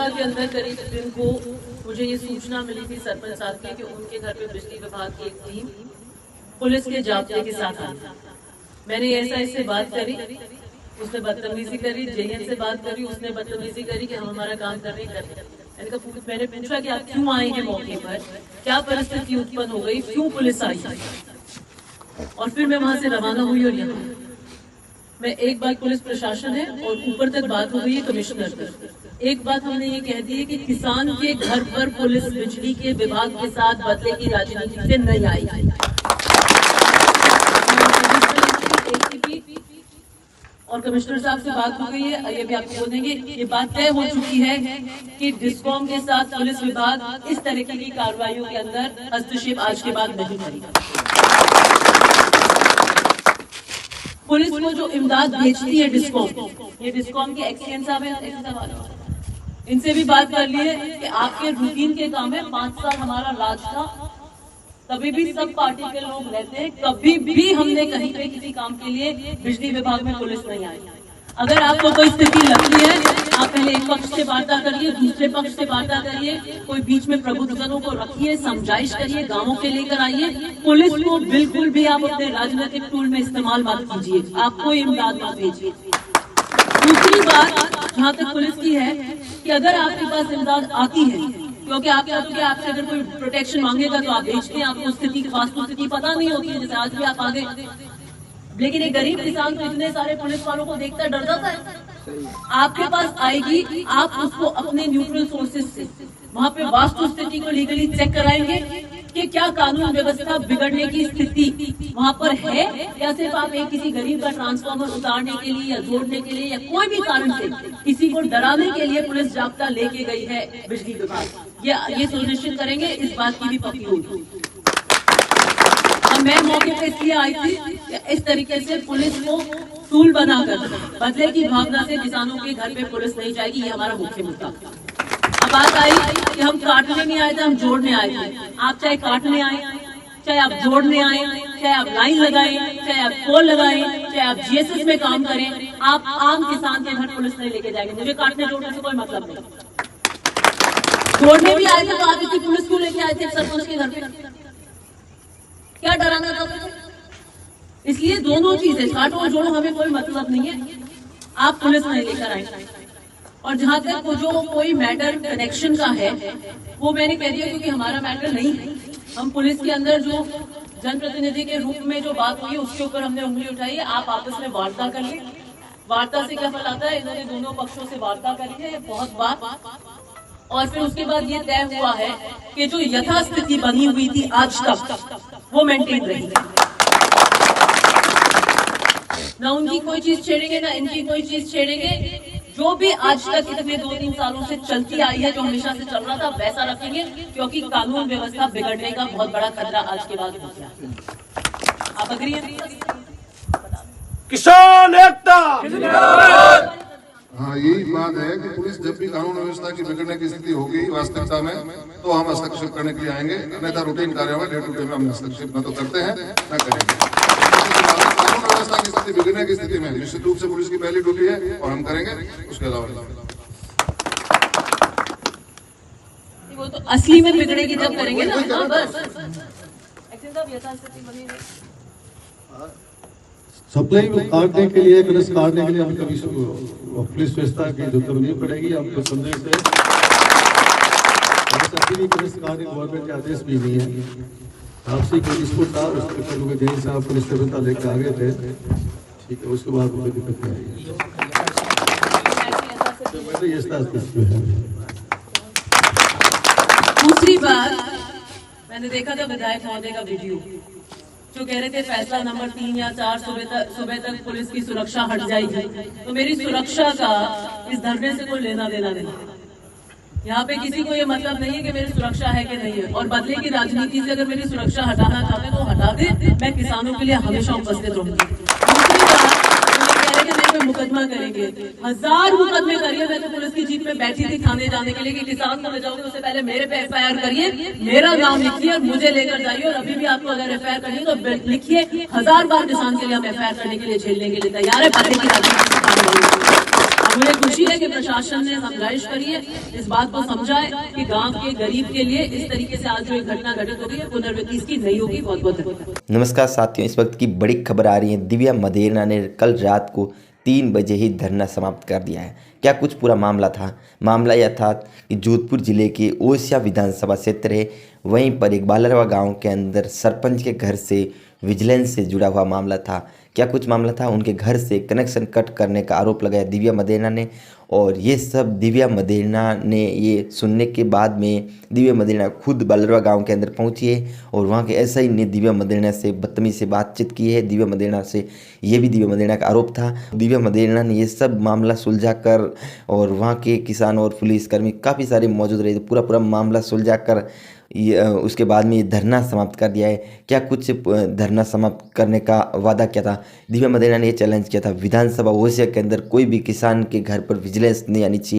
लोकसभा के अंदर करीब दिन को मुझे ये सूचना मिली थी सरपंच साहब की कि उनके घर पे बिजली विभाग की एक टीम पुलिस के जाब्ते के साथ आई। मैंने ऐसा इससे बात करी, उसने बदतमीजी करी, जेएन से बात करी, उसने बदतमीजी करी कि हम हमारा काम कर रहे हैं। मैंने पूछा कि आप क्यों आए हैं मौके पर, क्या परिस्थिति उत्पन्न हो गई, क्यों पुलिस आई, और फिर मैं वहां से रवाना हुई। और यहाँ मैं एक बात, पुलिस प्रशासन है और ऊपर तक बात हो गई है कमिश्नर तक। एक बात हमने ये कह दी है कि किसान के घर पर पुलिस बिजली के विभाग के साथ बदले की राजनीति से नहीं आई। और कमिश्नर साहब से बात हो गई है, ये भी आपको बोल देंगे, ये बात तय हो चुकी है कि डिस्कॉम के साथ पुलिस विभाग इस तरीके की कार्रवाइयों के अंदर हस्तक्षेप आज के बाद नहीं करेगा। पुलिस को जो इमदाद भेजती है डिस्कॉम, ये डिस्कॉम के एक्सीएन साहब हैं, इनसे भी बात कर लिए कि आपके रूटीन के काम है। 5 साल हमारा राज था, तभी भी सब पार्टी के लोग रहते हैं, कभी भी हमने कहीं पे किसी काम के लिए बिजली विभाग में पुलिस नहीं आई। अगर आपको कोई स्थिति लगती है, आप पहले एक पक्ष से वार्ता करिए, दूसरे पक्ष से वार्ता करिए, कोई बीच में प्रबुद्धजनों को रखिए, समझाइश करिए, गांवों के लेकर आइए। पुलिस को बिल्कुल भी आप अपने राजनीतिक टूल में इस्तेमाल मत कीजिए, आप कोई इमदाद मत भेजिए। दूसरी बात जहाँ तक पुलिस की है कि अगर आपके पास इमदाद आती है, क्योंकि आप चाहते हैं कि आपसे अगर कोई प्रोटेक्शन मांगेगा तो आप भेजते हैं, आपको स्थिति की वास्तु स्थिति पता नहीं होती है, जैसे आज भी आप आगे। लेकिन एक गरीब किसान तो इतने सारे पुलिस वालों को देखकर डर जाता है। आपके पास आएगी, आप उसको अपने न्यूट्रल सोर्सेज से वहाँ पे वास्तु स्थिति को लीगली चेक कराएंगे कि क्या कानून व्यवस्था बिगड़ने की स्थिति वहाँ पर है, या सिर्फ आप एक किसी गरीब का ट्रांसफार्मर उतारने के लिए या जोड़ने के लिए या कोई भी कारण से किसी को डराने के लिए पुलिस जाब्ता लेके गई है बिजली विभाग। ये सुनिश्चित करेंगे, इस बात की भी पक्की होगी। मैं मौके पे इसलिए आई थी कि इस तरीके से पुलिस को टूल बनाकर बदले की भावना से किसानों के घर पे पुलिस नहीं जाएगी, ये हमारा मुख्य मुद्दा। अब बात आई कि हम काटने नहीं आए थे, हम जोड़ने आए थे। आप चाहे काटने आए, चाहे आप जोड़ने आए, चाहे आप लाइन लगाएं, चाहे आप पोल लगाएं, चाहे आप जीएसएस में काम करें, आप आम किसान के घर पुलिस नहीं लेके जाएंगे। मुझे काटने जोड़ने से कोई मतलब नहीं। जोड़ने भी आए थे तो आप इतनी पुलिस क्यों लेके आए थे सरपंच के घर पे? क्या डराना था? इसलिए दोनों चीजें, काटो और जोड़ो, हमें कोई मतलब नहीं है, आप पुलिस नहीं लेकर आए। और जहां तक वो जो कोई मैटर कनेक्शन का है, वो मैंने कह दिया क्योंकि हमारा मैटर नहीं है। हम पुलिस के अंदर जो जनप्रतिनिधि के रूप में जो बात हुई उसके ऊपर हमने उंगली उठाई है। आप आपस में वार्ता कर ले, वार्ता से क्या फल आता है? इन्होंने दोनों पक्षों से वार्ता करी है बहुत बार, और फिर उसके बाद ये तय हुआ है कि जो यथास्थिति बनी हुई थी आज तक वो मेंटेन रही। ना उनकी कोई चीज छेड़ेंगे, ना इनकी कोई चीज छेड़ेंगे। जो भी आज तक इतने 2-3 सालों से चलती आई है, जो हमेशा से चल रहा था, वैसा रखेंगे, क्योंकि कानून व्यवस्था बिगड़ने का बहुत बड़ा खतरा आज के बाद हो गया। आप अग्री हैं? किसान एकता। हाँ, यही बात है कि पुलिस जब भी कानून व्यवस्था की बिगड़ने की स्थिति होगी वास्तविकता में, तो हम हस्तक्षेप करने के लिए आएंगे। अन्यथा रूटीन कार्यों में डे टू डे में हम हस्तक्षेप न तो करते हैं न करेंगे। कानून व्यवस्था की स्थिति बिगड़ने की स्थिति में निश्चित रूप से पुलिस की पहली ड्यूटी है और हम करेंगे। उसके अलावा वो तो असली में बिगड़ेगी जब करेंगे ना। बस सप्लाई काटने के लिए, कलश काटने के लिए हम कभी पुलिस व्यवस्था की जरूरत नहीं पड़ेगी। आपको संदेश है, कलश काटने गवर्नमेंट के आदेश भी नहीं है। आपसी कोई डिस्प्यूट था, उसके लोग जैन साहब पुलिस व्यवस्था लेकर आ गए थे, ठीक है, उसके बाद कोई दिक्कत नहीं आएगी। दूसरी बात, मैंने देखा था विधायक महोदय का वीडियो जो कह रहे थे फैसला नंबर 3 या 4 सुबह तक पुलिस की सुरक्षा हट जाएगी। तो मेरी सुरक्षा का इस धरने से कोई लेना देना नहीं। यहाँ पे किसी को ये मतलब नहीं है कि मेरी सुरक्षा है कि नहीं है। और बदले की राजनीति से अगर मेरी सुरक्षा हटाना चाहते तो हटा दे, मैं किसानों के लिए हमेशा उपस्थित रहूंगी। दूसरी बात, कह रहे कि मैं मुकदमा करेंगे, 1000 मुकदमे करिए। मैं तो पुलिस की जीप में बैठी थी थाने जाने के लिए कि किसान को ले जाओगे उससे पहले मेरे पे एफआईआर करिए, मेरा नाम लिखिए और मुझे लेकर जाइए। और अभी भी आपको अगर एफआईआर करनी है तो लिखिए, 1000 बार किसान के लिए हम एफआईआर करने के लिए, झेलने के लिए तैयार है। बदले की राजनीति मुझे खुशी है कि प्रशासन ने समझाइश करी है, इस बात को समझाए कि गांव के गरीब के लिए इस तरीके से आज जो एक घटना घटित हो गई है पुनरावृत्ति इसकी नहीं होगी। बहुत बहुत धन्यवाद। नमस्कार साथियों, इस वक्त की बड़ी खबर आ रही है। दिव्या मदेरणा ने कल रात को 3 बजे ही धरना समाप्त कर दिया है। क्या कुछ पूरा मामला था? मामला यह था कि जोधपुर जिले के ओसिया विधानसभा क्षेत्र है, वहीं पर एक बालरवा गांव के अंदर सरपंच के घर से विजिलेंस से जुड़ा हुआ मामला था। क्या कुछ मामला था? उनके घर से कनेक्शन कट करने का आरोप लगाया दिव्या मदेरणा ने, और ये सब दिव्या मदेरणा ने ये सुनने के बाद में दिव्या मदेरणा खुद बालरवा गांव के अंदर पहुंची है और वहां के एसआई ने दिव्या मदेरणा से बदतमीजी से बातचीत की है। दिव्या मदेरणा से ये भी दिव्या मदेरणा का आरोप था। दिव्या मदेरणा ने ये सब मामला सुलझा कर, और वहाँ के किसान और पुलिसकर्मी काफ़ी सारे मौजूद रहे, पूरा मामला सुलझा कर उसके बाद में ये धरना समाप्त कर दिया है। क्या कुछ धरना समाप्त करने का वादा किया था? दिव्या मदेरणा ने ये चैलेंज किया था, विधानसभा ओसिया के अंदर कोई भी किसान के घर पर विजिलेंस नहीं आनी चाहिए।